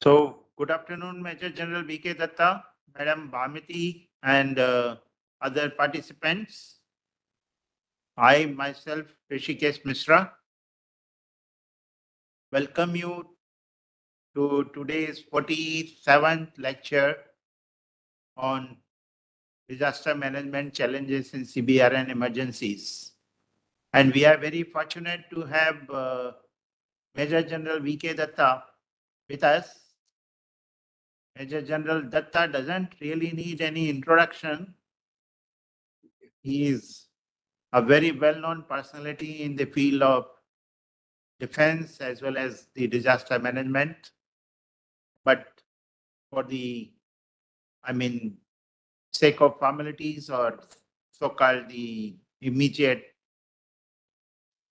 So, good afternoon, Major General V.K. Datta, Madam Bhamiti, and other participants. I myself, Rishikesh Mishra, welcome you to today's 47th lecture on disaster management challenges in CBRN emergencies. And we are very fortunate to have Major General V.K. Datta with us. Major General Datta doesn't really need any introduction. He is a very well-known personality in the field of defense as well as the disaster management. But for the, sake of formalities or so-called the immediate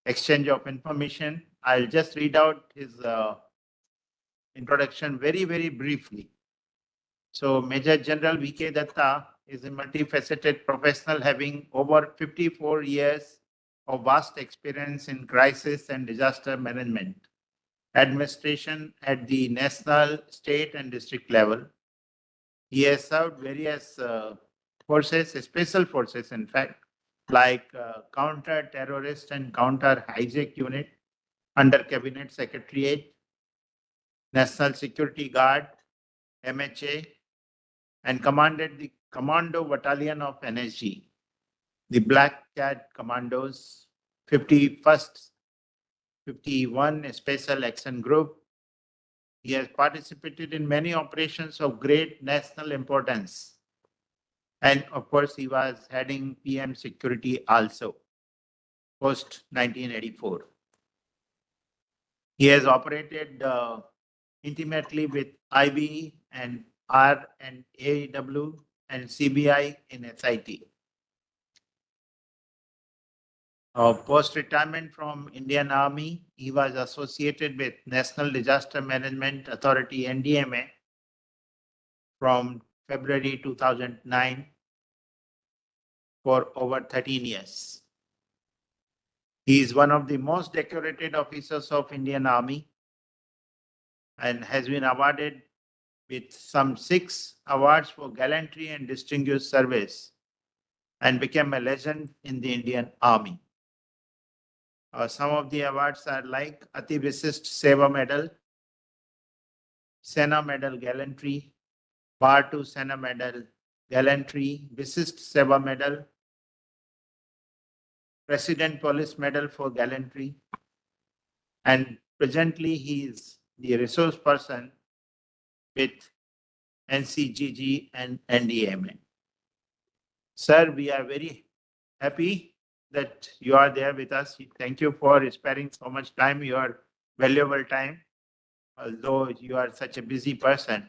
exchange of information, I'll just read out his introduction very, very briefly. So Major General V.K. Datta is a multifaceted professional having over 54 years of vast experience in crisis and disaster management, administration at the national, state, and district level. He has served various forces, special forces, in fact, like counter-terrorist and counter-hijack unit under Cabinet Secretariat, National Security Guard, MHA, and commanded the Commando Battalion of NSG, the Black Cat Commandos, 51st, 51 Special Action Group. He has participated in many operations of great national importance. And of course, he was heading PM security also, post 1984. He has operated intimately with IB and R and AEW and CBI in SIT. Post-retirement from Indian Army, he was associated with National Disaster Management Authority, NDMA, from February 2009 for over 13 years. He is one of the most decorated officers of Indian Army and has been awarded with some 6 awards for gallantry and distinguished service and became a legend in the Indian Army. Some of the awards are like Ati Visist Seva Medal, Sena Medal Gallantry, Bar to Sena Medal Gallantry, Visist Seva Medal, President Police Medal for Gallantry, and presently he is the resource person with NCGG and NDMA. Sir, we are very happy that you are there with us. Thank you for sparing so much time, your valuable time, although you are such a busy person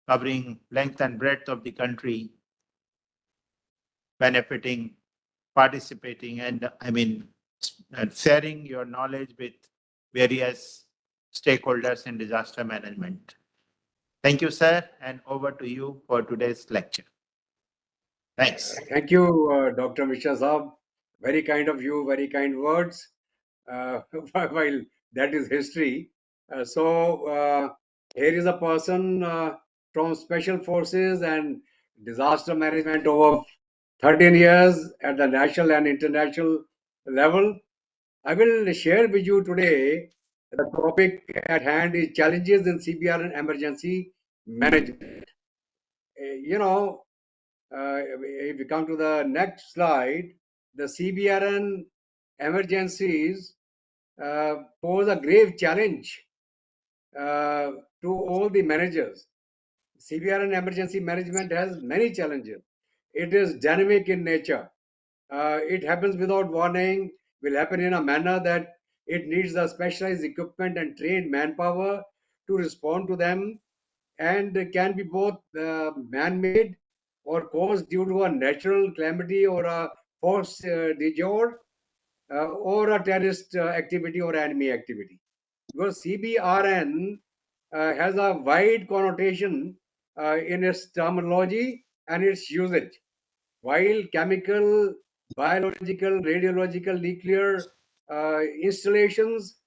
covering length and breadth of the country, benefiting, participating, and sharing your knowledge with various stakeholders in disaster management. Thank you, sir, and over to you for today's lecture. Thanks. Thank you, Dr. Mishra Saab. Very kind of you, very kind words. While that is history. Here is a person from Special Forces and disaster management over 13 years at the national and international level. I will share with you today the topic at hand is challenges in CBR and emergency management. If we come to the next slide, the CBRN emergencies pose a grave challenge to all the managers. CBRN emergency management has many challenges. It is dynamic in nature. It happens without warning, will happen in a manner that it needs the specialized equipment and trained manpower to respond to them, and can be both man-made or caused due to a natural calamity or a force majeure or a terrorist activity or enemy activity. Because CBRN has a wide connotation in its terminology and its usage. While chemical, biological, radiological, nuclear installations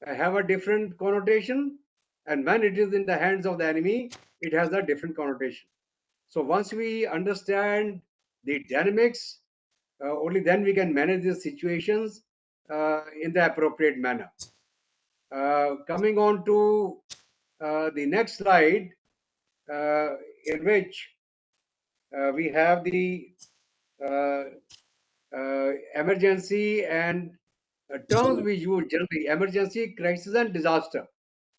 have a different connotation, and when it is in the hands of the enemy, it has a different connotation. So once we understand the dynamics, only then we can manage these situations in the appropriate manner. Coming on to the next slide, in which we have the uh, emergency and terms we use generally: emergency, crisis, and disaster.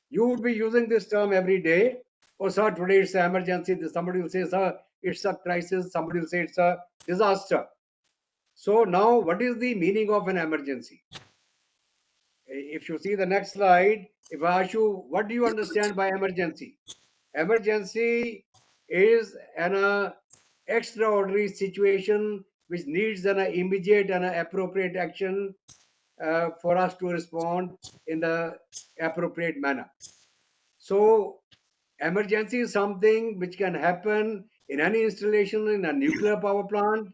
You would be using this term every day. Oh, sir, today it's an emergency. Somebody will say, sir, it's a crisis. Somebody will say it's a disaster. So now, what is the meaning of an emergency? If you see the next slide, if I ask you, what do you understand by emergency? Emergency is an extraordinary situation which needs an immediate and appropriate action for us to respond in the appropriate manner. So, emergency is something which can happen in any installation, in a nuclear power plant.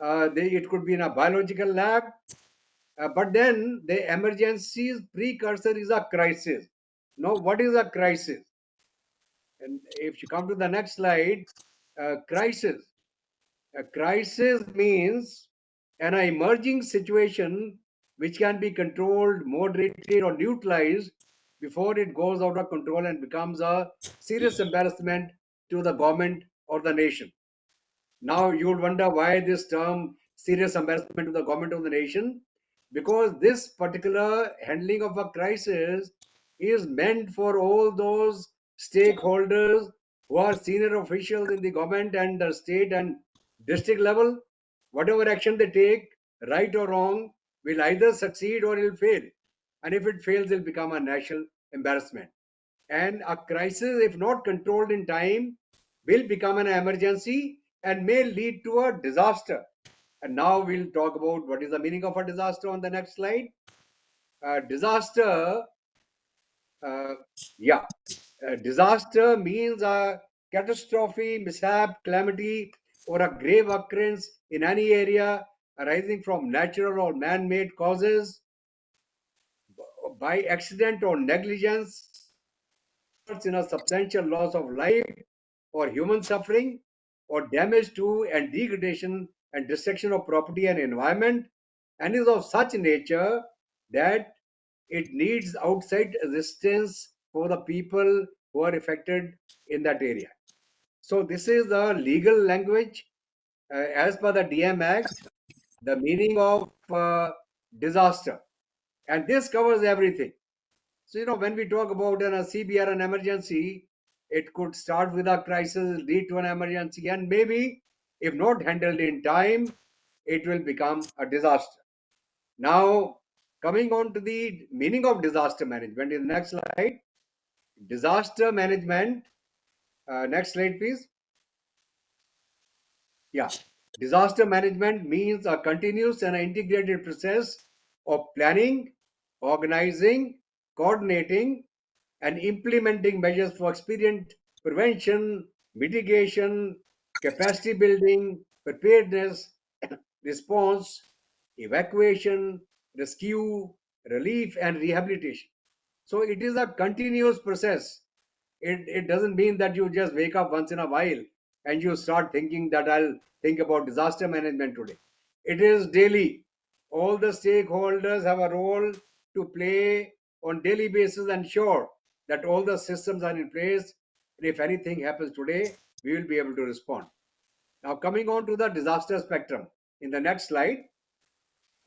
It could be in a biological lab. But then the emergency's precursor is a crisis. Now, what is a crisis? And if you come to the next slide, crisis. A crisis means an emerging situation which can be controlled, moderated, or neutralized before it goes out of control and becomes a serious embarrassment to the government or the nation. Now you would wonder why this term serious embarrassment to the government of the nation, because this particular handling of a crisis is meant for all those stakeholders who are senior officials in the government and the state and district level. Whatever action they take, right or wrong, will either succeed or it will fail. And if it fails, it will become a national embarrassment. And a crisis, if not controlled in time, will become an emergency and may lead to a disaster. And now we'll talk about what is the meaning of a disaster on the next slide. Disaster, uh, yeah, disaster means a catastrophe, mishap, calamity, or a grave occurrence in any area arising from natural or man made causes by accident or negligence, results in a substantial loss of life or human suffering or damage to and degradation and destruction of property and environment, and is of such nature that it needs outside assistance for the people who are affected in that area. So this is the legal language as per the DM Act, the meaning of disaster, and this covers everything. So, when we talk about a CBR, an emergency, it could start with a crisis, lead to an emergency, and maybe, if not handled in time, it will become a disaster. Now, coming on to the meaning of disaster management in the next slide. Disaster management, next slide, please. Yeah. Disaster management means a continuous and integrated process of planning, organizing, coordinating, and implementing measures for expedient prevention, mitigation, capacity building, preparedness, response, evacuation, rescue, relief, and rehabilitation. So it is a continuous process. It doesn't mean that you just wake up once in a while and you start thinking that I'll think about disaster management today. It is daily. All the stakeholders have a role to play on daily basis and ensure that all the systems are in place. And if anything happens today, we will be able to respond. Now, coming on to the disaster spectrum. In the next slide,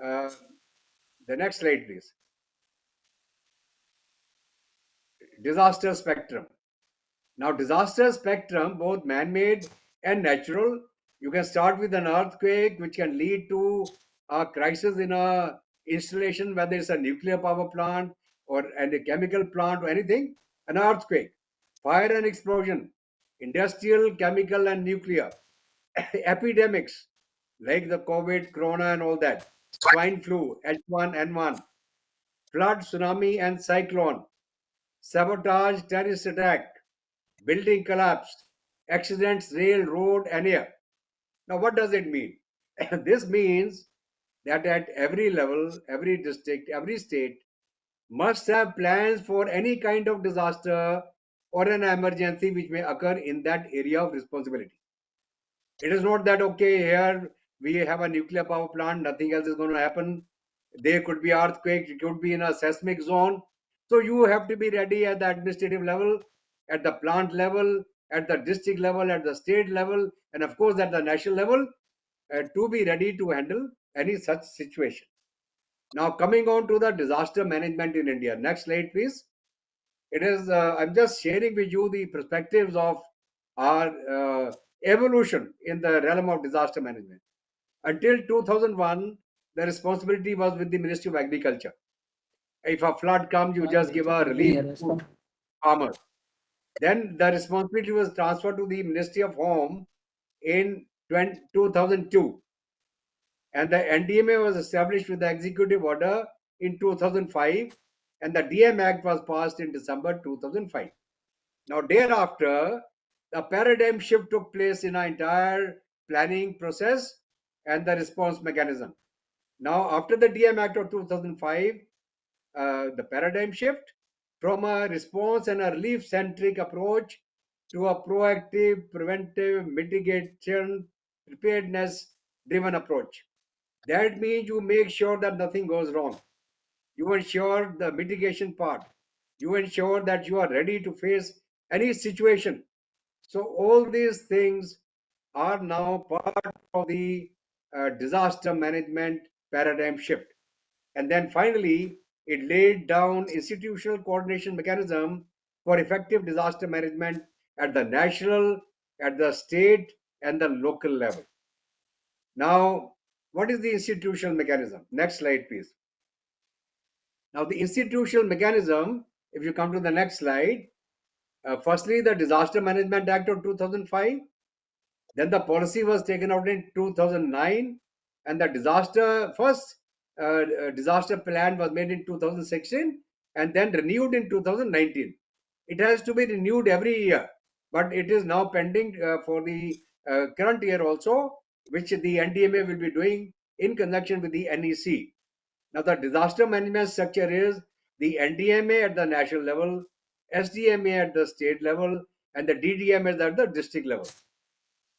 uh, the next slide, please. Disaster spectrum. Now, disaster spectrum, both man-made and natural. You can start with an earthquake, which can lead to a crisis in a installation, whether it's a nuclear power plant or a chemical plant or anything. An earthquake, fire and explosion, industrial, chemical, and nuclear, epidemics like the COVID, corona, and all that, swine flu, H1N1, flood, tsunami, and cyclone, sabotage, terrorist attack, building collapse, accidents, rail, road, and air. Now, what does it mean? This means that at every level, every district, every state, must have plans for any kind of disaster or an emergency which may occur in that area of responsibility. It is not that, okay, here we have a nuclear power plant, nothing else is going to happen. There could be earthquake, it could be in a seismic zone. So you have to be ready at the administrative level, at the plant level, at the district level, at the state level, and of course at the national level, to be ready to handle any such situation. Now, coming on to the disaster management in India. Next slide, please. It is, I'm just sharing with you the perspectives of our evolution in the realm of disaster management. Until 2001, the responsibility was with the Ministry of Agriculture. If a flood comes, you just give a relief to farmers. Then the responsibility was transferred to the Ministry of Home in 2002. And the NDMA was established with the executive order in 2005, and the DM Act was passed in December 2005. Now, thereafter, the paradigm shift took place in our entire planning process and the response mechanism. Now, after the DM Act of 2005, the paradigm shift from a response and a relief centric approach to a proactive, preventive, mitigation, preparedness driven approach. That means you make sure that nothing goes wrong. You ensure the mitigation part. You ensure that you are ready to face any situation. So all these things are now part of the disaster management paradigm shift. And then finally, it laid down institutional coordination mechanism for effective disaster management at the national, at the state, and the local level. Now, what is the institutional mechanism? Next slide, please. Now, the institutional mechanism, if you come to the next slide, firstly, the Disaster Management Act of 2005, then the policy was taken out in 2009, and the first disaster plan was made in 2016 and then renewed in 2019. It has to be renewed every year, but it is now pending for the current year also, which the NDMA will be doing in conjunction with the NEC. Now, the disaster management structure is the NDMA at the national level, SDMA at the state level, and the DDMA at the district level.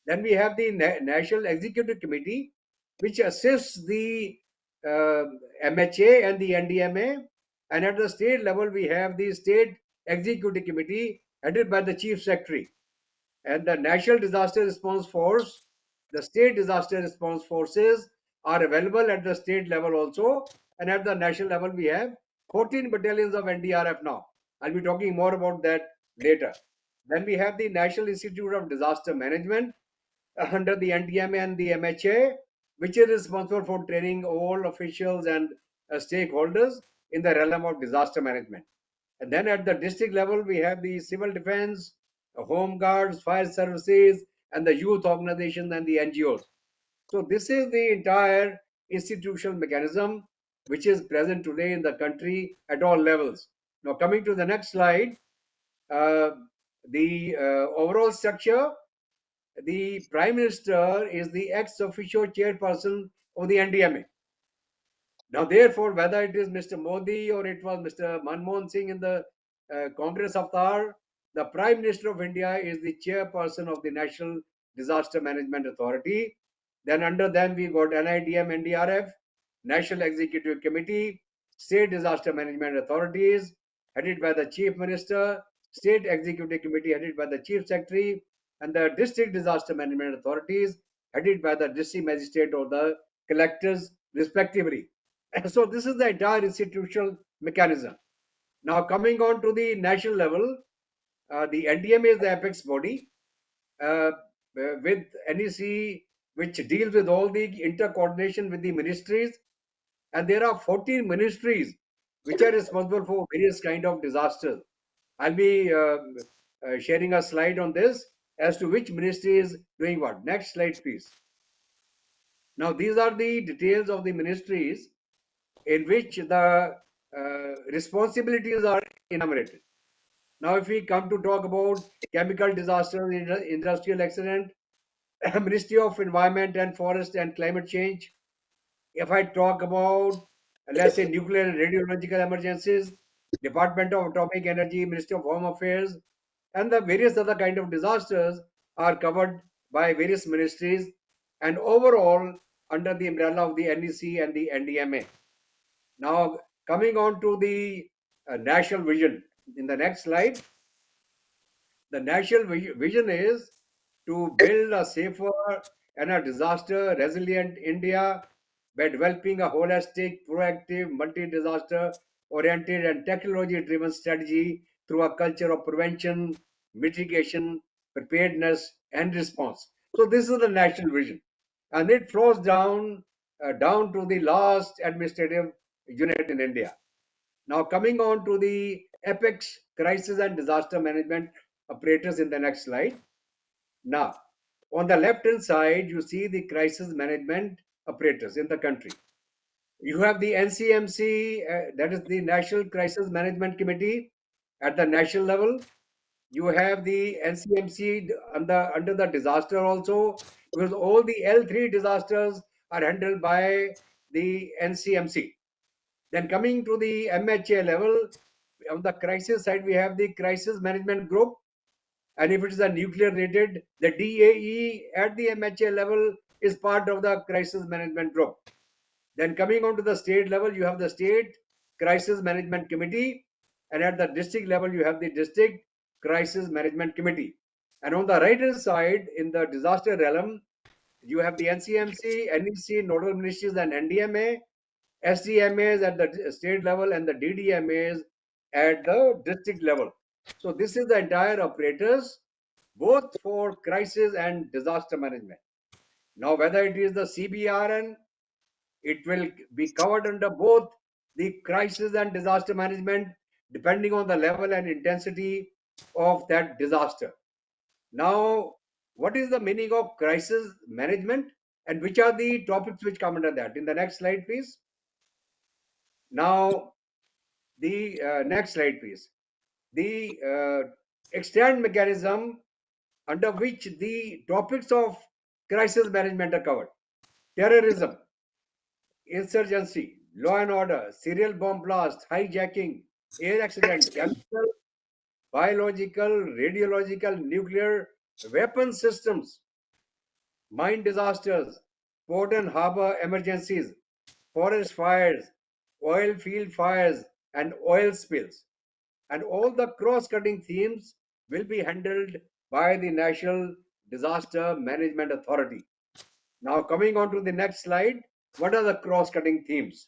Then we have the National Executive Committee, which assists the MHA and the NDMA. And at the state level, we have the State Executive Committee headed by the Chief Secretary. And the National Disaster Response Force, the State Disaster Response Forces are available at the state level also. And at the national level, we have 14 battalions of NDRF now. I'll be talking more about that later. Then we have the National Institute of Disaster Management, under the NDMA and the MHA, which is responsible for training all officials and stakeholders in the realm of disaster management. And then at the district level, we have the civil defense, home guards, fire services, and the youth organizations and the NGOs. So this is the entire institutional mechanism which is present today in the country at all levels. Now, coming to the next slide, the overall structure. The Prime Minister is the ex officio chairperson of the NDMA. Now, therefore, whether it is Mr. Modi or it was Mr. Manmohan Singh in the Congress Avatar, the Prime Minister of India is the chairperson of the National Disaster Management Authority. Then under them, we got NIDM, NDRF, National Executive Committee, State Disaster Management Authorities, headed by the Chief Minister, State Executive Committee, headed by the Chief Secretary, and the District Disaster Management Authorities, headed by the District Magistrate or the collectors, respectively. So this is the entire institutional mechanism. Now coming on to the national level, the NDMA is the apex body with NEC, which deals with all the intercoordination with the ministries, and there are 14 ministries which are responsible for various kind of disasters. I'll be sharing a slide on this as to which ministry is doing what. Next slide, please. Now these are the details of the ministries in which the responsibilities are enumerated. Now, if we come to talk about chemical disasters, industrial accident, Ministry of Environment and Forest and Climate Change. If I talk about let's say nuclear and radiological emergencies, Department of Atomic Energy, Ministry of Home Affairs, and the various other kind of disasters are covered by various ministries and overall under the umbrella of the NEC and the NDMA. Now, coming on to the national vision. In the next slide, the national vision is to build a safer and a disaster resilient India by developing a holistic, proactive, multi disaster oriented, and technology driven strategy through a culture of prevention, mitigation, preparedness, and response. So, this is the national vision, and it flows down to the last administrative unit in India. Now, coming on to the apex crisis and disaster management operators in the next slide. Now, on the left hand side, you see the crisis management operators in the country. You have the NCMC, that is the National Crisis Management Committee at the national level. You have the NCMC under the disaster also, because all the L3 disasters are handled by the NCMC. Then coming to the MHA level, on the crisis side, we have the crisis management group. And if it is a nuclear rated, the DAE at the MHA level is part of the crisis management group. Then coming on to the state level, you have the state crisis management committee. And at the district level, you have the district crisis management committee. And on the right hand side, in the disaster realm, you have the NCMC, NEC, nodal ministries, and NDMA, SDMAs at the state level, and the DDMAs at the district level. So this is the entire apparatus, both for crisis and disaster management. Now, whether it is the CBRN, it will be covered under both the crisis and disaster management, depending on the level and intensity of that disaster. Now, what is the meaning of crisis management, and which are the topics which come under that? In the next slide, please. Now, the next slide, please. The extent mechanism under which the topics of crisis management are covered: terrorism, insurgency, law and order, serial bomb blast, hijacking, air accident, chemical, biological, radiological, nuclear, weapon systems, mine disasters, port and harbor emergencies, forest fires, oil field fires, and oil spills. And all the cross-cutting themes will be handled by the National Disaster Management Authority. Now, coming on to the next slide, what are the cross-cutting themes?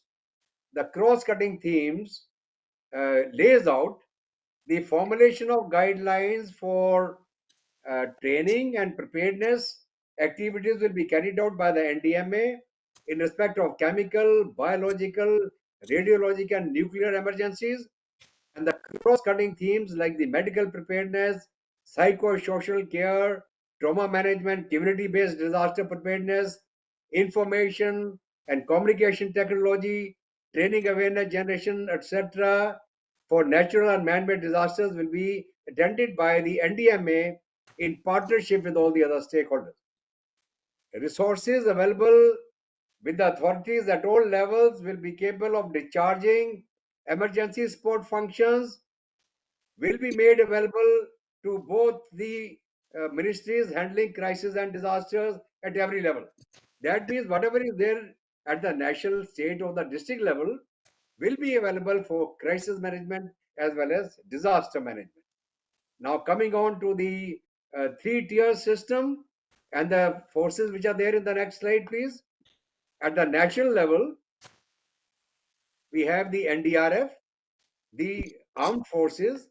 The cross-cutting themes lays out the formulation of guidelines for training and preparedness activities will be carried out by the NDMA in respect of chemical, biological, radiological, and nuclear emergencies. And the cross-cutting themes like the medical preparedness, psychosocial care, trauma management, community-based disaster preparedness, information and communication technology, training awareness generation, etc., for natural and man-made disasters will be attended by the NDMA in partnership with all the other stakeholders. Resources available with the authorities at all levels will be capable of discharging emergency support functions will be made available to both the ministries handling crisis and disasters at every level. That means whatever is there at the national, state, or the district level will be available for crisis management as well as disaster management. Now, coming on to the three-tier system and the forces which are there in the next slide, please. At the national level, we have the NDRF, the armed forces,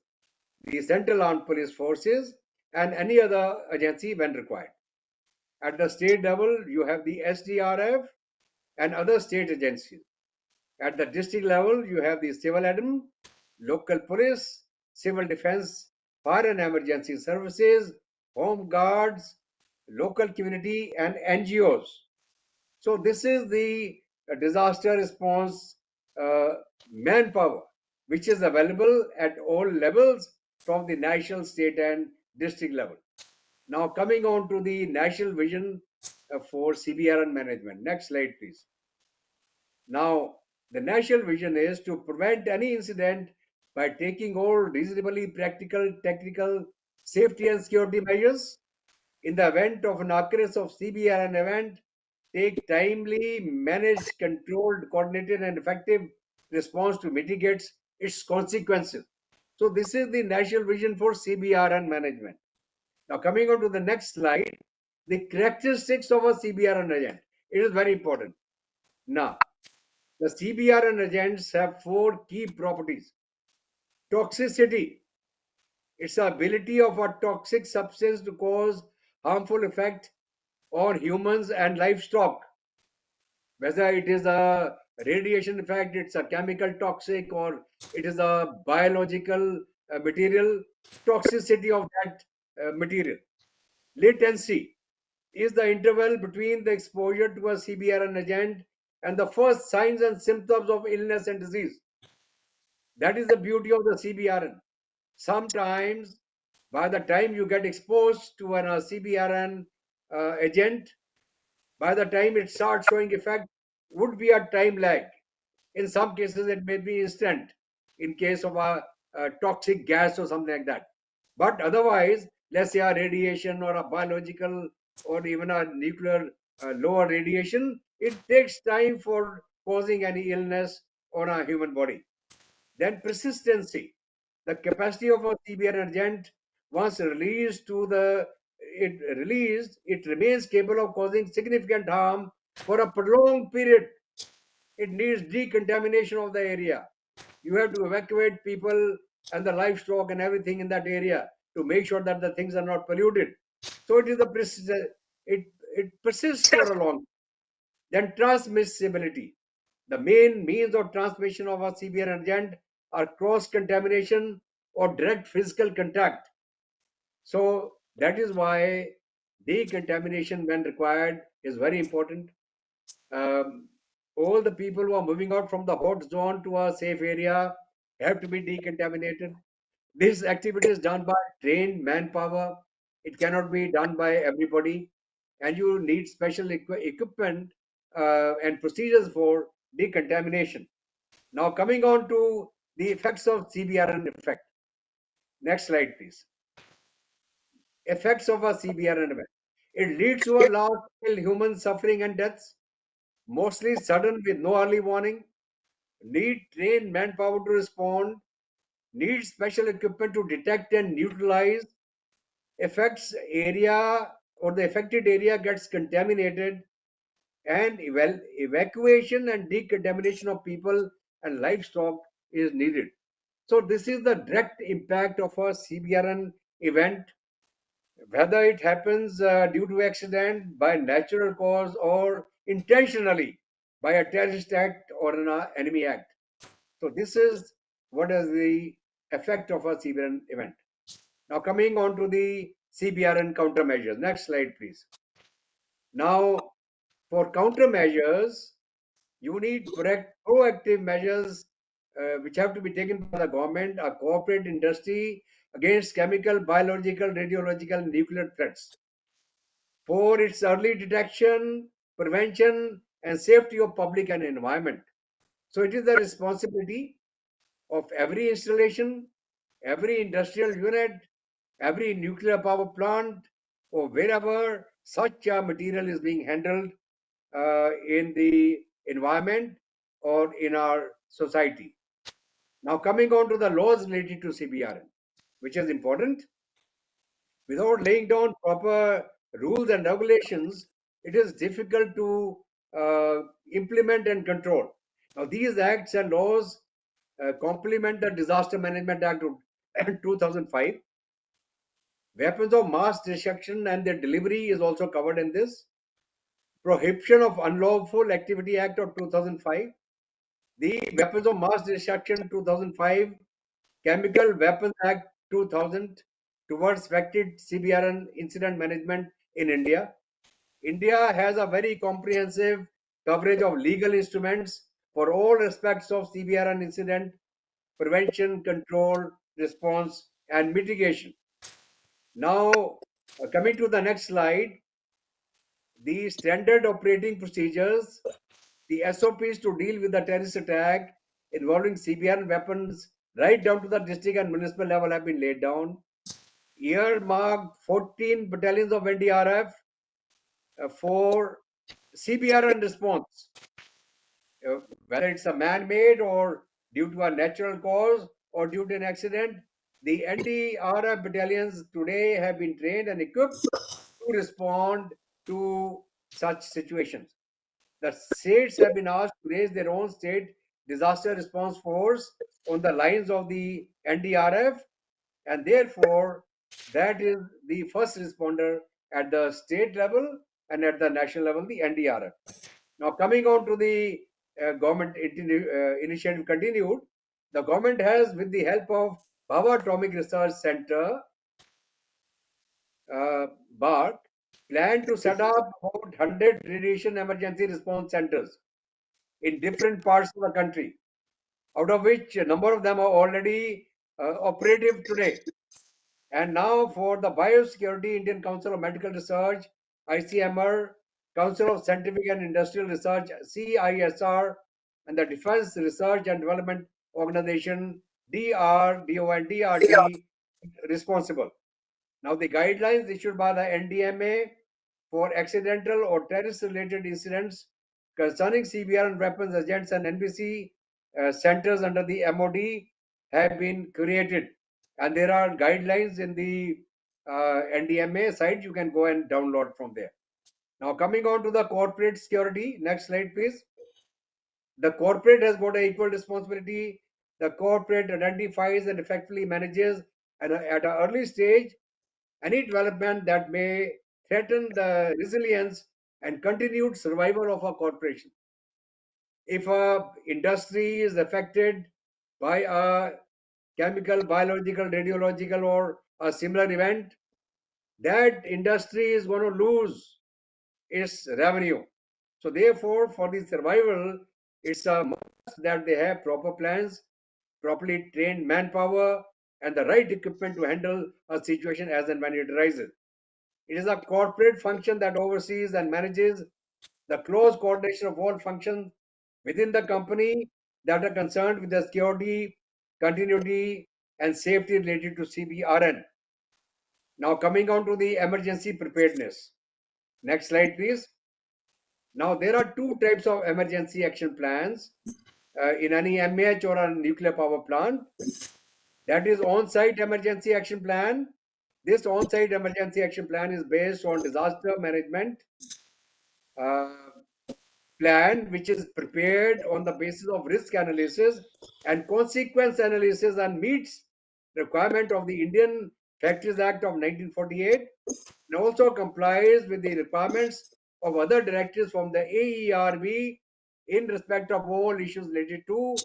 the Central Armed Police Forces, and any other agency when required. At the state level, you have the SDRF and other state agencies. At the district level, you have the civil admin, local police, civil defense, fire and emergency services, home guards, local community, and NGOs. So this is the disaster response manpower, which is available at all levels from the national, state, and district level. Now coming on to the national vision for CBRN management. Next slide, please. Now, The national vision is to prevent any incident by taking all reasonably practical, technical, safety and security measures. In the event of an occurrence of CBRN event, take timely, managed, controlled, coordinated, and effective response to mitigate its consequences. So this is the national vision for CBRN management. Now coming on to the next slide, the characteristics of a CBRN agent. It is very important. Now, the CBRN agents have four key properties. Toxicity. It's the ability of a toxic substance to cause harmful effect on humans and livestock. Whether it is a radiation effect, it's a chemical toxic, or it is a biological material, toxicity of that material. Latency is the interval between the exposure to a CBRN agent and the first signs and symptoms of illness and disease. That is the beauty of the CBRN. Sometimes, by the time you get exposed to an CBRN agent, by the time it starts showing effect, would be a time lag. In some cases, it may be instant in case of a toxic gas or something like that. But otherwise, let's say a radiation or a biological or even a nuclear lower radiation, it takes time for causing any illness on a human body. Then persistency, the capacity of a CBR agent once released, it remains capable of causing significant harm for a prolonged period. It needs decontamination of the area. You have to evacuate people and the livestock and everything in that area to make sure that the things are not polluted. So it is it persists for a long. Then transmissibility. The main means of transmission of a CBR agent are cross contamination or direct physical contact. So that is why decontamination, when required, is very important. Um, all the people who are moving out from the hot zone to a safe area have to be decontaminated. This activity is done by trained manpower. It cannot be done by everybody, and you need special equipment and procedures for decontamination. Now, coming on to the effects of CBRN effect. Next slide, please. Effects of a CBRN event. It leads to a large-scale human suffering and deaths, mostly sudden with no early warning. Need trained manpower to respond. Need special equipment to detect and neutralize. Affects area or the affected area gets contaminated, and evacuation and decontamination of people and livestock is needed. So this is the direct impact of a CBRN event, whether it happens due to accident, by natural cause, or intentionally by a terrorist act or an enemy act. So this is what is the effect of a CBRN event. Now coming on to the CBRN countermeasures. Next slide, please. Now, for countermeasures, you need proactive measures which have to be taken by the government, a corporate industry against chemical, biological, radiological, and nuclear threats. For its early detection, prevention, and safety of public and environment. So it is the responsibility of every installation, every industrial unit, every nuclear power plant, or wherever such a material is being handled in the environment or in our society. Now, coming on to the laws related to CBRN, which is important. Without laying down proper rules and regulations, it is difficult to implement and control. Now, these acts and laws complement the Disaster Management Act of 2005. Weapons of mass destruction and their delivery is also covered in this. Prohibition of Unlawful Activity Act of 2005. The Weapons of Mass Destruction 2005, Chemical Weapons Act 2000 towards effective CBRN incident management in India. India has a very comprehensive coverage of legal instruments for all aspects of CBRN incident prevention, control, response, and mitigation. Now, coming to the next slide, the standard operating procedures the SOPs to deal with the terrorist attack involving CBR and weapons right down to the district and municipal level have been laid down. Earmarked 14 battalions of NDRF for CBR and response, whether it's a man-made or due to a natural cause or due to an accident. The NDRF battalions today have been trained and equipped to respond to such situations. The states have been asked to raise their own state disaster response force on the lines of the NDRF, and therefore that is the first responder at the state level and at the national level, the NDRF. Now, coming on to the government initiative continued, the government has, with the help of Bhava Atomic Research Center, BARC, planned to set up about 100 radiation emergency response centers in different parts of the country, out of which a number of them are already operative today. And now for the Biosecurity, Indian Council of Medical Research, ICMR, Council of Scientific and Industrial Research, CISR, and the Defense Research and Development Organization, DRDO and DRD, responsible. Now, the guidelines issued by the NDMA for accidental or terrorist-related incidents concerning CBR and weapons agents and NBC centers under the MOD have been created, and there are guidelines in the NDMA site. You can go and download from there. Now, coming on to the corporate security. Next slide, please. The corporate has got an equal responsibility. The corporate identifies and effectively manages at an early stage any development that may threaten the resilience and continued survival of a corporation. If a industry is affected by a chemical, biological, radiological, or a similar event, that industry is going to lose its revenue. So, therefore, for the survival, it's a must that they have proper plans, properly trained manpower, and the right equipment to handle a situation as and when it arises. It is a corporate function that oversees and manages the close coordination of all functions within the company that are concerned with the security, continuity, and safety related to CBRN. Now, coming on to the emergency preparedness. Next slide, please. Now, there are two types of emergency action plans in any MH or a nuclear power plant. That is on-site emergency action plan. This on-site emergency action plan is based on disaster management uh, plan, which is prepared on the basis of risk analysis and consequence analysis and meets requirement of the Indian Factories Act of 1948 and also complies with the requirements of other directives from the AERB in respect of all issues related to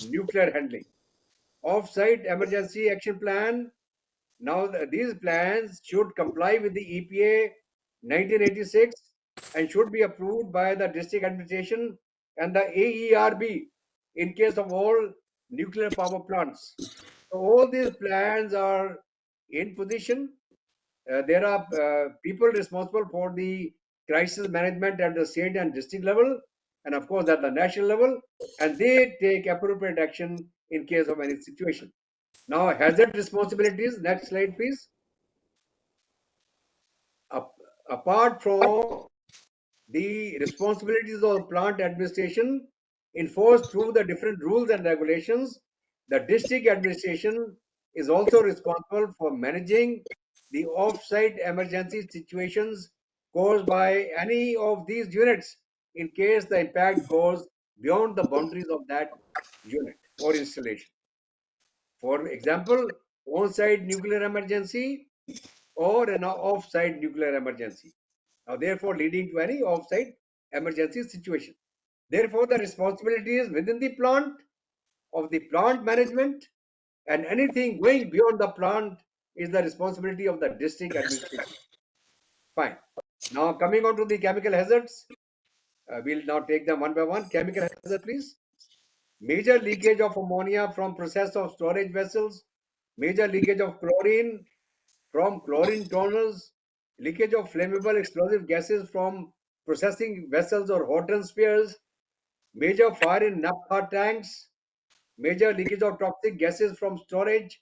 nuclear handling. Off-site emergency action plan. Now, these plans should comply with the EPA 1986 and should be approved by the district administration and the AERB in case of all nuclear power plants. So, all these plans are in position. There are people responsible for the crisis management at the state and district level, and of course at the national level, and they take appropriate action in case of any situation. Now, hazard responsibilities. Next slide, please. Apart from the responsibilities of plant administration enforced through the different rules and regulations, the district administration is also responsible for managing the off-site emergency situations caused by any of these units in case the impact goes beyond the boundaries of that unit or installation. For example, on-site nuclear emergency or an off-site nuclear emergency. Now, therefore, leading to any off-site emergency situation. Therefore, the responsibility is within the plant of the plant management, and anything going beyond the plant is the responsibility of the district administration. Fine. Now, coming on to the chemical hazards, we'll now take them one by one. Chemical hazard, please. Major leakage of ammonia from process of storage vessels, major leakage of chlorine from chlorine tunnels, leakage of flammable explosive gases from processing vessels or hot run spares, major fire in naphtha tanks, major leakage of toxic gases from storage,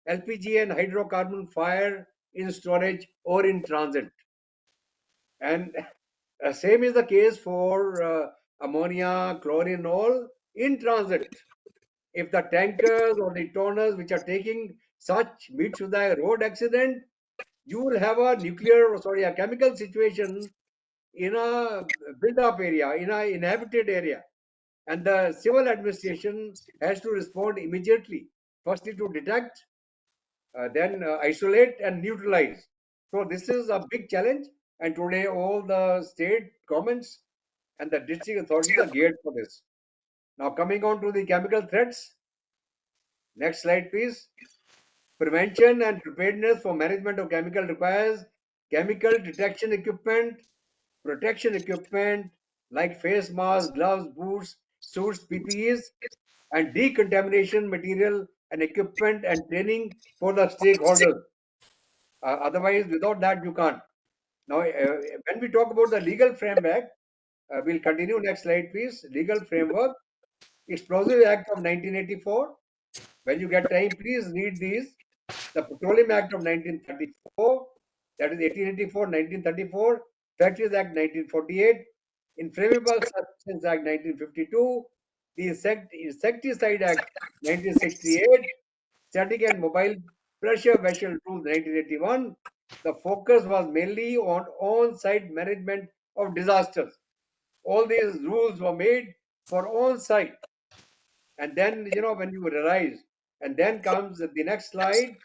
LPG and hydrocarbon fire in storage or in transit. And same is the case for ammonia, chlorine, all in transit. If the tankers or the tonners which are taking such meets with a road accident, you will have a chemical situation in a built-up area, in a inhabited area, and the civil administration has to respond immediately. Firstly, to detect, then isolate and neutralize. So this is a big challenge, and today all the state governments and the district authorities are geared for this. Now coming on to the chemical threats. Next slide, please. Prevention and preparedness for management of chemical requires chemical detection equipment, protection equipment like face masks, gloves, boots, suits, PPEs, and decontamination material and equipment and training for the stakeholders. Otherwise, without that, you can't. Now, when we talk about the legal framework, we'll continue. Next slide, please. Legal framework. Explosive Act of 1984. When you get time, please read these. The Petroleum Act of 1934, that is 1884, 1934, Factories Act 1948, Inflammable Substance Act 1952, the Insecticide Act 1968, Static and Mobile Pressure Vessel Rules 1981. The focus was mainly on on-site management of disasters. All these rules were made for on-site. And then, when you realize, and then comes the next slide,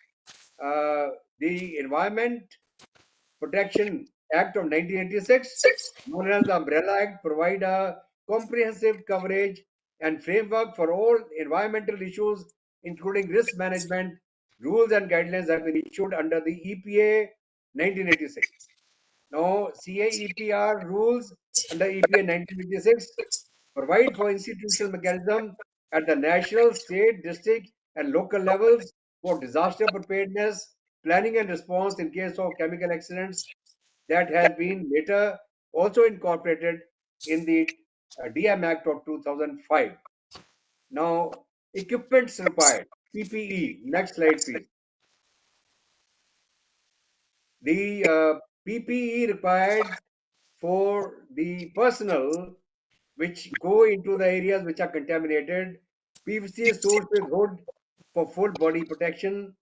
uh, the Environment Protection Act of 1986, known as the Umbrella Act, provide a comprehensive coverage and framework for all environmental issues, including risk management. Rules and guidelines have been issued under the EPA 1986. Now, CAEPR rules under EPA 1986 provide for institutional mechanism at the national, state, district, and local levels for disaster preparedness, planning, and response in case of chemical accidents that has been later also incorporated in the DM Act of 2005. Now, equipments required, PPE. Next slide, please. The PPE required for the personnel which go into the areas which are contaminated, PVC suits with hood for full body protection,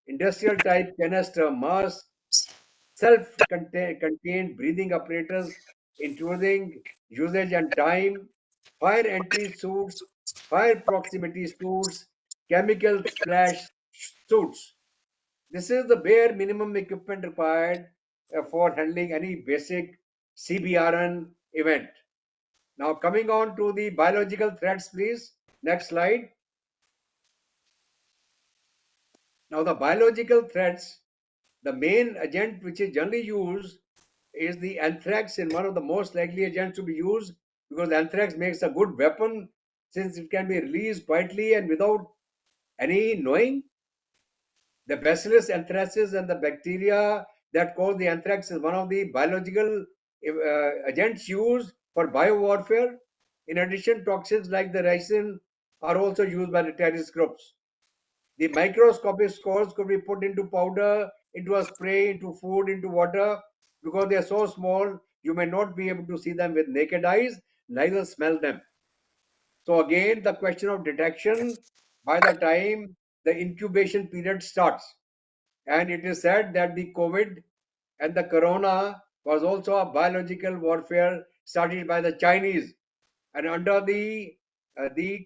industrial type canister mask, self-contained breathing apparatus, including usage and time, fire entry suits, fire proximity suits, chemical splash suits. This is the bare minimum equipment required for handling any basic CBRN event. Now, coming on to the biological threats, please. Next slide. Now, the biological threats, the main agent which is generally used is the anthrax, and one of the most likely agents to be used because anthrax makes a good weapon since it can be released quietly and without any knowing. The Bacillus anthracis and the bacteria that cause the anthrax is one of the biological agents used for biowarfare. In addition, toxins like the ricin are also used by the terrorist groups. The microscopic spores could be put into powder, into a spray, into food, into water. Because they are so small, you may not be able to see them with naked eyes, neither smell them. So again, the question of detection by the time the incubation period starts. And it is said that the COVID and the corona was also a biological warfare started by the Chinese. And under the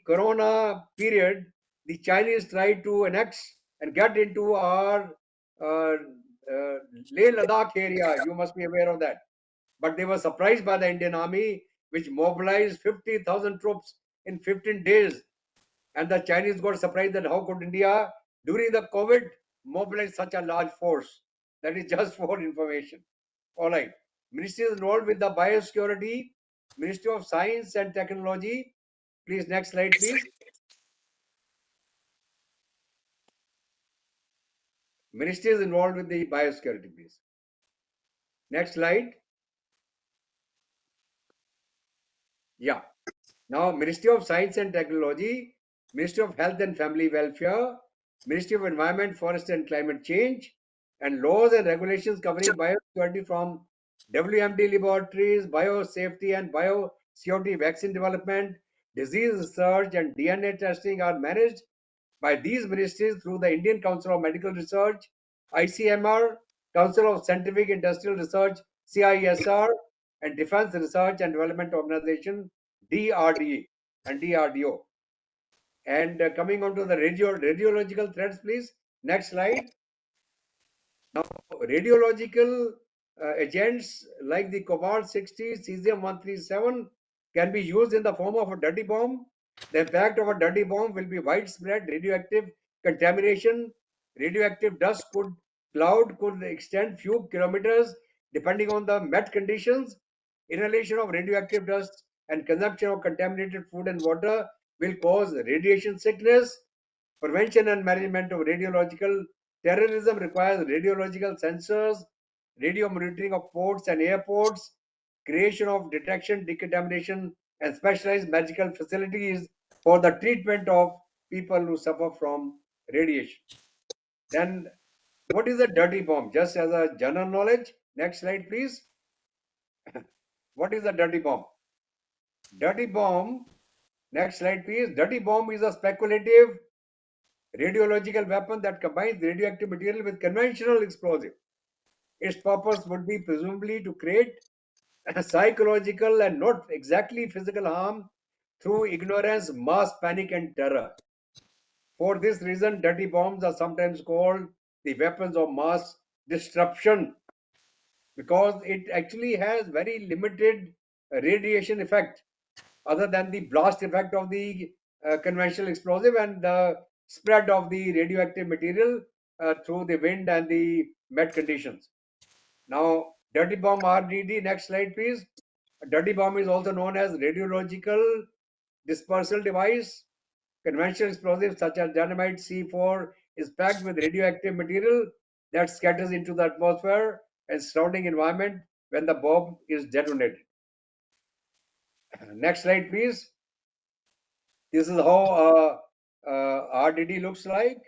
corona period, the Chinese tried to annex and get into our uh, uh, Leh Ladakh area. You must be aware of that. But they were surprised by the Indian army, which mobilized 50,000 troops in 15 days. And the Chinese got surprised that how could India, during the COVID, mobilize such a large force? That is just for information. All right. Ministry is involved with the biosecurity, Ministry of Science and Technology. Please, next slide, please. Ministry is involved with the biosecurity, please. Next slide. Yeah. Now, Ministry of Science and Technology, Ministry of Health and Family Welfare, Ministry of Environment, Forest and Climate Change, and laws and regulations covering biosecurity from WMD laboratories, biosafety and biosecurity vaccine development, disease research, and DNA testing are managed by these ministries through the Indian Council of Medical Research, ICMR, Council of Scientific Industrial Research, CISR, and Defense Research and Development Organization, DRDE and DRDO. And coming on to the radiological threats, please. Next slide. Now, radiological agents like the cobalt 60, cesium 137 can be used in the form of a dirty bomb. The impact of a dirty bomb will be widespread radioactive contamination. Radioactive dust cloud could extend few kilometers depending on the met conditions. Inhalation of radioactive dust and consumption of contaminated food and water will cause radiation sickness. Prevention and management of radiological terrorism requires radiological sensors, radio monitoring of ports and airports, creation of detection, decontamination, and specialized medical facilities for the treatment of people who suffer from radiation. Then, what is a dirty bomb? Just as a general knowledge. Next slide, please. What is a dirty bomb? Dirty bomb. Next slide, please. Dirty bomb is a speculative radiological weapon that combines radioactive material with conventional explosive. Its purpose would be presumably to create psychological and not exactly physical harm through ignorance, mass panic, and terror. For this reason, dirty bombs are sometimes called the weapons of mass disruption because it actually has very limited radiation effect other than the blast effect of the conventional explosive and the spread of the radioactive material through the wind and the met conditions. Now, dirty bomb RDD, next slide please. A dirty bomb is also known as radiological dispersal device. Conventional explosives such as dynamite C4 is packed with radioactive material that scatters into the atmosphere and surrounding environment when the bomb is detonated. Next slide please. This is how RDD looks like.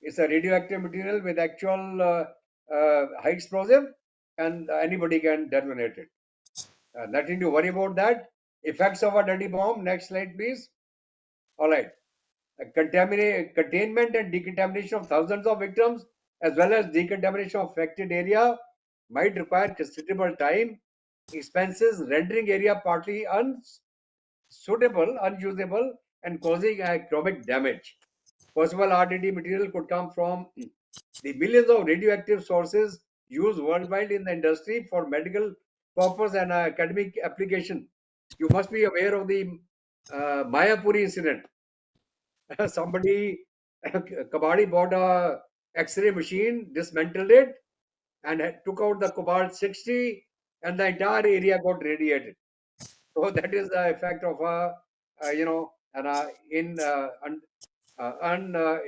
It's a radioactive material with actual high explosive, and anybody can detonate it. Nothing to worry about that. Effects of a dirty bomb. Next slide, please. All right. Containment and decontamination of thousands of victims, as well as decontamination of affected area, might require considerable time, expenses, rendering area partly unsuitable, unusable, and causing economic damage. Possible RDD material could come from the millions of radioactive sources used worldwide in the industry for medical purpose and academic application. You must be aware of the Mayapuri incident. Somebody, Kabadi bought a X-ray machine, dismantled it, and took out the cobalt 60, and the entire area got radiated. So that is the effect of a, an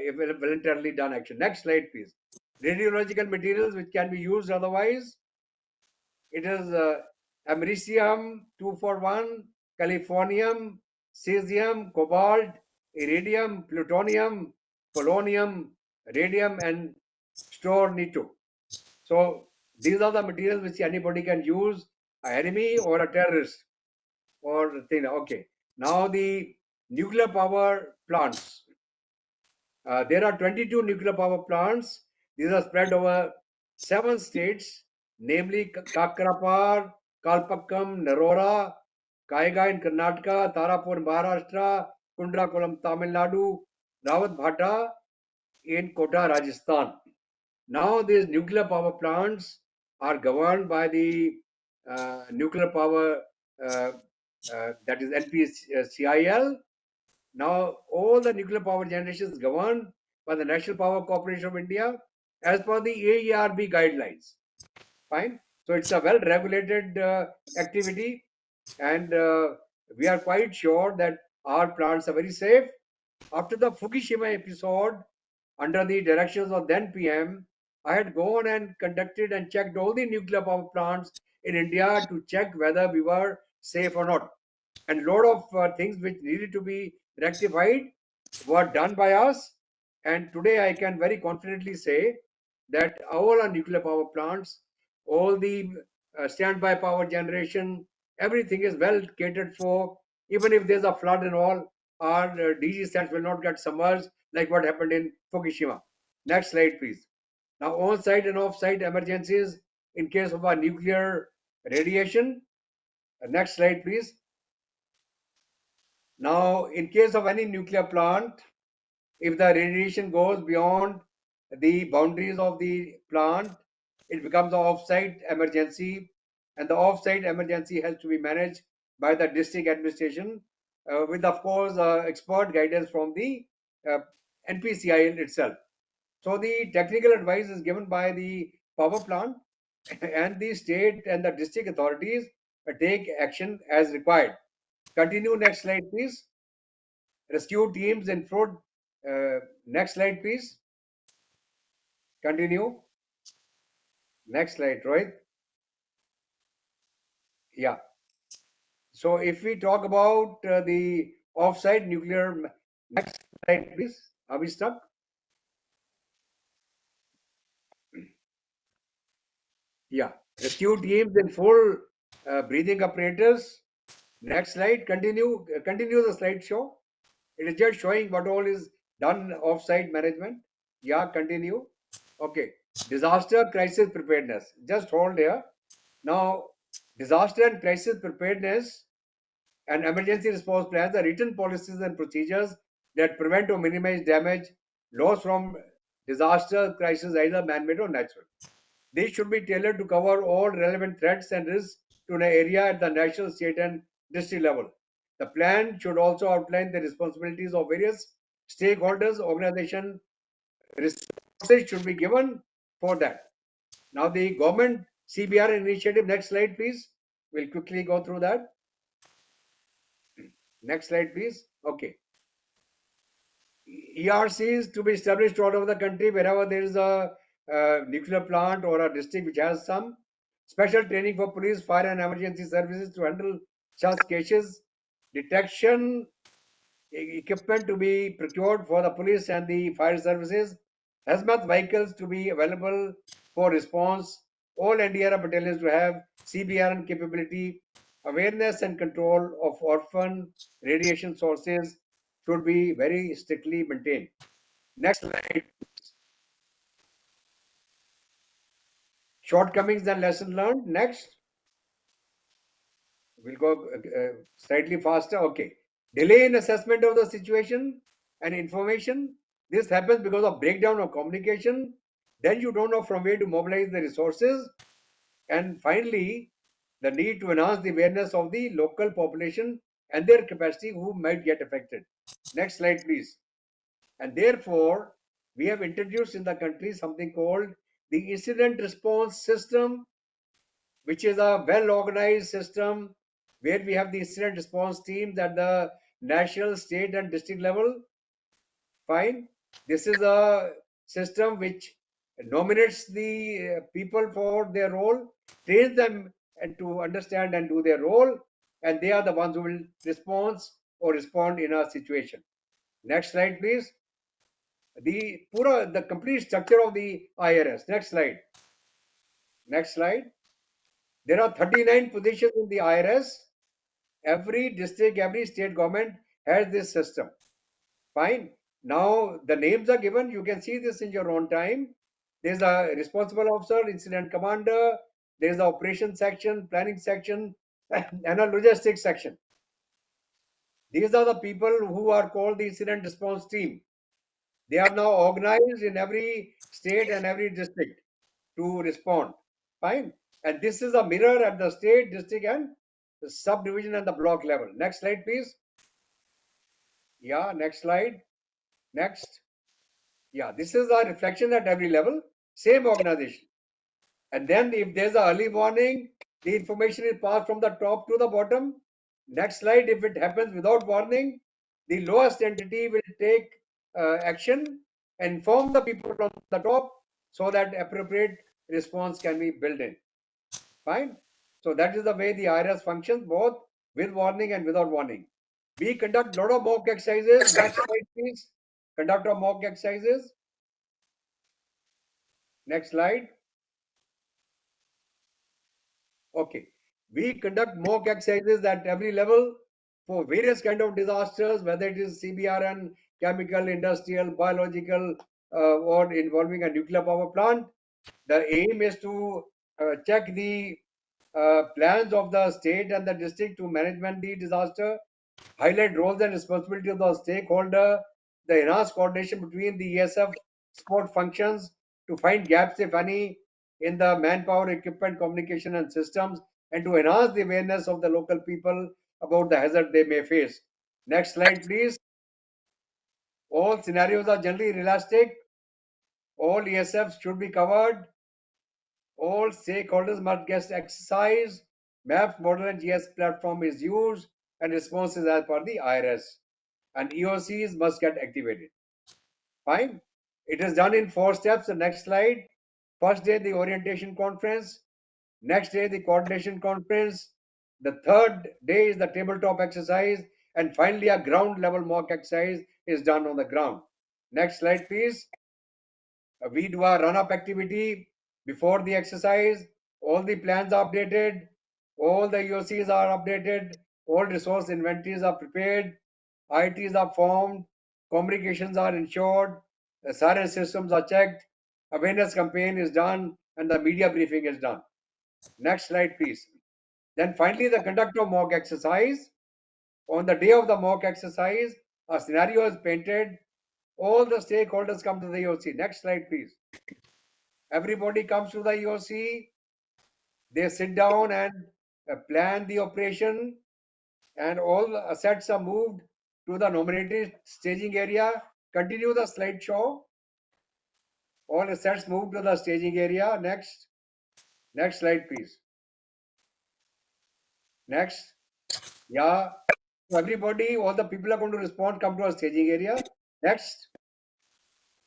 involuntarily done action. Next slide, please. Radiological materials which can be used otherwise. It is americium 241, californium, cesium, cobalt, iridium, plutonium, polonium, radium, and strontium. So these are the materials which anybody can use, an enemy or a terrorist or thing. Okay. Now the nuclear power plants. There are 22 nuclear power plants. These are spread over 7 states, namely Kakrapar, Kalpakkam, Narora, Kaiga in Karnataka, Tarapur in Maharashtra, Kundrakulam, Tamil Nadu, Rawat Bhata in Kota, Rajasthan. Now these nuclear power plants are governed by the nuclear power, that is NPCIL. Now, all the nuclear power generation is governed by the National Power Corporation of India as per the AERB guidelines. Fine. So, it's a well regulated activity, and we are quite sure that our plants are very safe. After the Fukushima episode, under the directions of then PM, I had gone and conducted and checked all the nuclear power plants in India to check whether we were safe or not. and lot of things which needed to be rectified were done by us. And today I can very confidently say that all our nuclear power plants, all the standby power generation, everything is well catered for. Even if there's a flood and all, our DG sets will not get submerged like what happened in Fukushima. Next slide, please. Now, on-site and off-site emergencies in case of a nuclear radiation. Next slide, please. Now, in case of any nuclear plant, if the radiation goes beyond the boundaries of the plant, it becomes an off-site emergency, and the off-site emergency has to be managed by the district administration with, of course, expert guidance from the uh, NPCIL itself. So the technical advice is given by the power plant, and the state and the district authorities take action as required. Continue. Next slide, please. Rescue teams in flood. Next slide, please. Continue. Next slide, Rohit. Yeah. So if we talk about the offsite nuclear, next slide, please. Are we stuck? Yeah. Rescue teams in full breathing apparatus. Next slide. Continue. Continue the slideshow. It is just showing what all is done offsite management. Yeah. Continue. Okay. Disaster crisis preparedness. Just hold here. Now, disaster and crisis preparedness and emergency response plans are written policies and procedures that prevent or minimize damage, loss from disaster, crisis, either man-made or natural. They should be tailored to cover all relevant threats and risks to an area at the national, state, and district level. The plan should also outline the responsibilities of various stakeholders, organization, resources should be given for that. Now, the government CBR initiative, next slide, please. We'll quickly go through that. Next slide, please. Okay. ERCs to be established all over the country wherever there is a nuclear plant or a district which has some special training for police, fire, and emergency services to handle such cases. Detection equipment to be procured for the police and the fire services. Hazmat vehicles to be available for response. All NDRF battalions to have CBRN capability. Awareness and control of orphan radiation sources should be very strictly maintained. Next slide. Shortcomings and lessons learned. Next. We'll go slightly faster. Okay. Delay in assessment of the situation and information. This happens because of breakdown of communication. Then you don't know from where to mobilize the resources. And finally, the need to enhance the awareness of the local population and their capacity who might get affected. Next slide, please. And therefore, we have introduced in the country something called the incident response system, which is a well organized system where we have the incident response teams at the national, state, and district level. Fine. This is a system which nominates the people for their role, trains them and to understand and do their role, and they are the ones who will respond in a situation. Next slide, please. The complete structure of the IRS. Next slide. Next slide. There are 39 positions in the IRS. Every district, every state government has this system. Fine. Now the names are given. You can see this in your own time. There's a responsible officer, incident commander. There's the operation section, planning section, and a logistics section. These are the people who are called the incident response team. They are now organized in every state and every district to respond. Fine. And this is a mirror at the state, district, and the subdivision and the block level. Next slide, please. Yeah, next slide. Next. Yeah, this is a reflection at every level, same organization. And then if there's an early warning, the information is passed from the top to the bottom. Next slide, if it happens without warning, the lowest entity will take action and inform the people from the top so that appropriate response can be built in. Fine. So that is the way the IRS functions, both with warning and without warning. We conduct a lot of mock exercises. Next slide, please. Conduct of mock exercises. Next slide. Okay. We conduct mock exercises at every level for various kind of disasters, whether it is CBRN, chemical, industrial, biological, or involving a nuclear power plant. The aim is to check the plans of the state and the district to management the disaster, highlight roles and responsibility of the stakeholder, the enhanced coordination between the ESF support functions to find gaps, if any, in the manpower, equipment, communication, and systems, and to enhance the awareness of the local people about the hazard they may face. Next slide, please. All scenarios are generally realistic. All ESFs should be covered. All stakeholders must get exercise. Maps, model, and GS platform is used, and response is as per the IRS. And EOCs must get activated. Fine. It is done in 4 steps. The next slide. First day, the orientation conference. Next day, the coordination conference. The third day is the tabletop exercise. And finally, a ground level mock exercise is done on the ground. Next slide, please. We do a run up activity before the exercise. All the plans are updated. All the EOCs are updated. All resource inventories are prepared. ITs are formed. Communications are ensured. The siren systems are checked. Awareness campaign is done. And the media briefing is done. Next slide, please. Then finally, the conduct of mock exercise. On the day of the mock exercise, a scenario is painted. All the stakeholders come to the EOC. Next slide, please. Everybody comes to the EOC. They sit down and plan the operation, and all the assets are moved to the nominated staging area. Continue the slideshow. All assets move to the staging area. Next slide, please. Next. Yeah. So everybody, all the people are going to respond, come to a staging area. Next.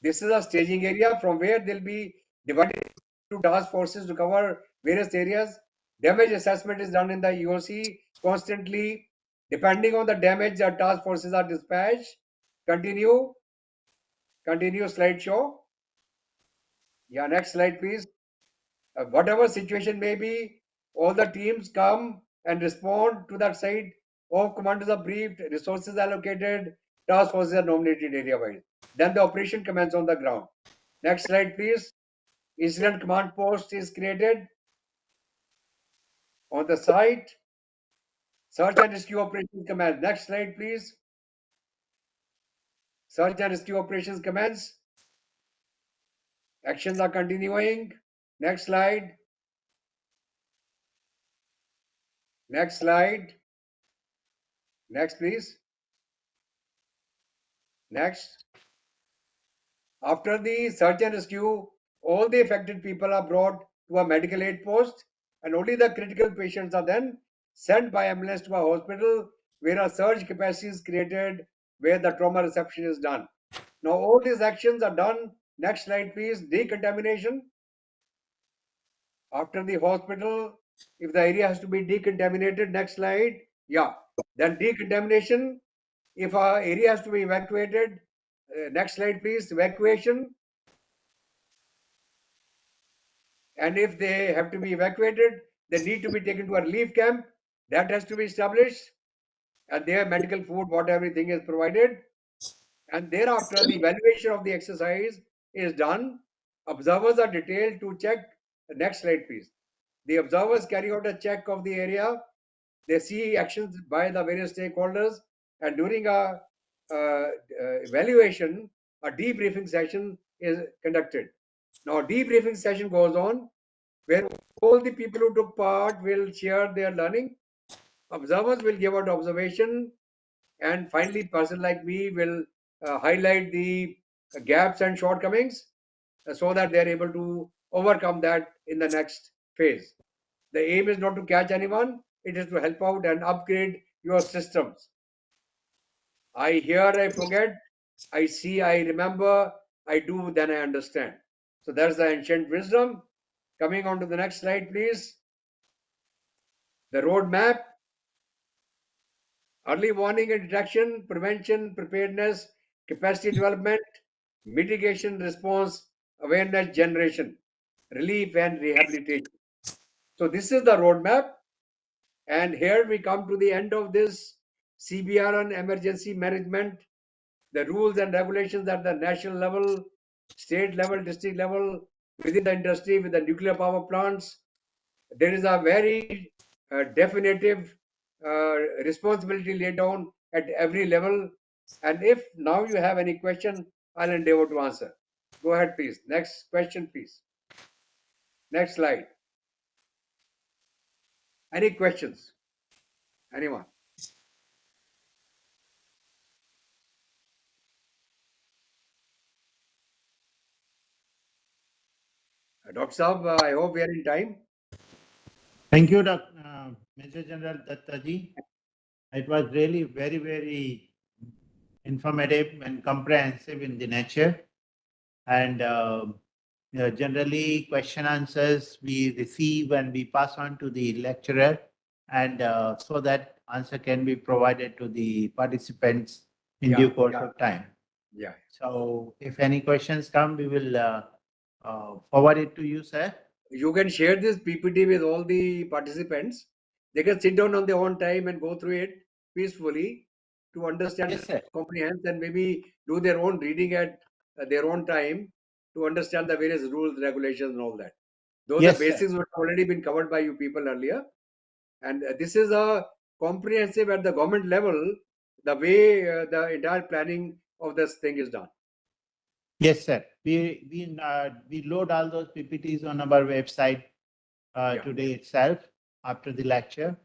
This is a staging area from where they'll be divided into task forces to cover various areas. Damage assessment is done in the EOC constantly. Depending on the damage, the task forces are dispatched. Continue. Continue slideshow. Yeah, next slide, please. Whatever situation may be, all the teams come and respond to that site. All commanders are briefed, resources allocated, task forces are nominated area-wise. Then the operation commences on the ground. Next slide, please. Incident command post is created on the site. Search and rescue operations commence. Next slide, please. Search and rescue operations commence. Actions are continuing. Next slide. Next slide. Next, please. Next. After the search and rescue, all the affected people are brought to a medical aid post, and only the critical patients are then sent by ambulance to a hospital where a surge capacity is created, where the trauma reception is done. Now, all these actions are done. Next slide, please. Decontamination. After the hospital, if the area has to be decontaminated, next slide. Yeah. Then decontamination. If a area has to be evacuated, next slide, please. Evacuation. And if they have to be evacuated, they need to be taken to a relief camp. That has to be established. And their medical food, what everything is provided. And thereafter, the evaluation of the exercise is done. Observers are detailed to check. Next slide, please. The observers carry out a check of the area. They see actions by the various stakeholders, and during evaluation, a debriefing session is conducted. Now, debriefing session goes on where all the people who took part will share their learning. Observers will give out observation, and finally, person like me will highlight the gaps and shortcomings so that they are able to overcome that in the next phase. The aim is not to catch anyone, it is to help out and upgrade your systems. I hear, I forget, I see, I remember, I do, then I understand. So that's the ancient wisdom. Coming on to the next slide, please. The roadmap. early warning and detection, prevention, preparedness, capacity development, mitigation, response, awareness generation, relief and rehabilitation. So this is the roadmap. And here we come to the end of this CBR on emergency management, the rules and regulations at the national level, state level, district level, within the industry with the nuclear power plants. There is a very definitive responsibility laid down at every level. And if now you have any question, I'll endeavor to answer. Go ahead, please. Next question, please. Next slide. Any questions? Anyone? Dr. Saab, I hope we are in time. Thank you, Major General Dattaji. It was really very, very informative and comprehensive in the nature. And generally, question answers we receive and we pass on to the lecturer, and so that answer can be provided to the participants in due course of time. Yeah. So, if any questions come, we will forward it to you, sir. You can share this PPT with all the participants. They can sit down on their own time and go through it peacefully to understand, Yes, sir. comprehend, and maybe do their own reading at their own time to understand the various rules, regulations, and all that. Those Yes, the sir. basics were already been covered by you people earlier, and this is a comprehensive at the government level. The way the entire planning of this thing is done. Yes, sir. We load all those PPTs on our website Yeah. today itself after the lecture.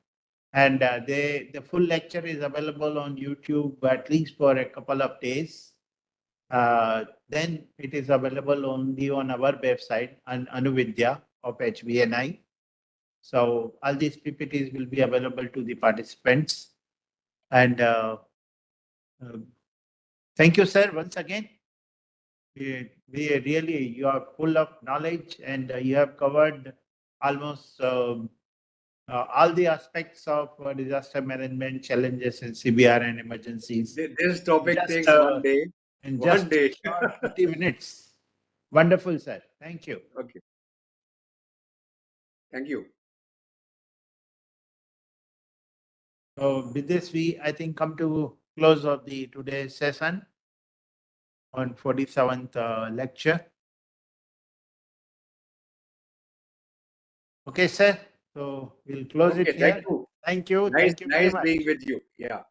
And the full lecture is available on YouTube at least for a couple of days. Then it is available only on our website, Anuvidya of HBNI. So all these PPTs will be available to the participants. And thank you, sir, once again. We really, you are full of knowledge and you have covered almost all the aspects of disaster management challenges in CBR and emergencies. This topic Just, takes one day. in One just day. short 30 minutes. Wonderful, sir. Thank you. Okay. Thank you. So with this, I think, come to close of the today's session on 47th lecture. Okay, sir. So we'll close Okay, it here. thank you. Thank you. Nice, Thank you very nice much. being with you. Yeah.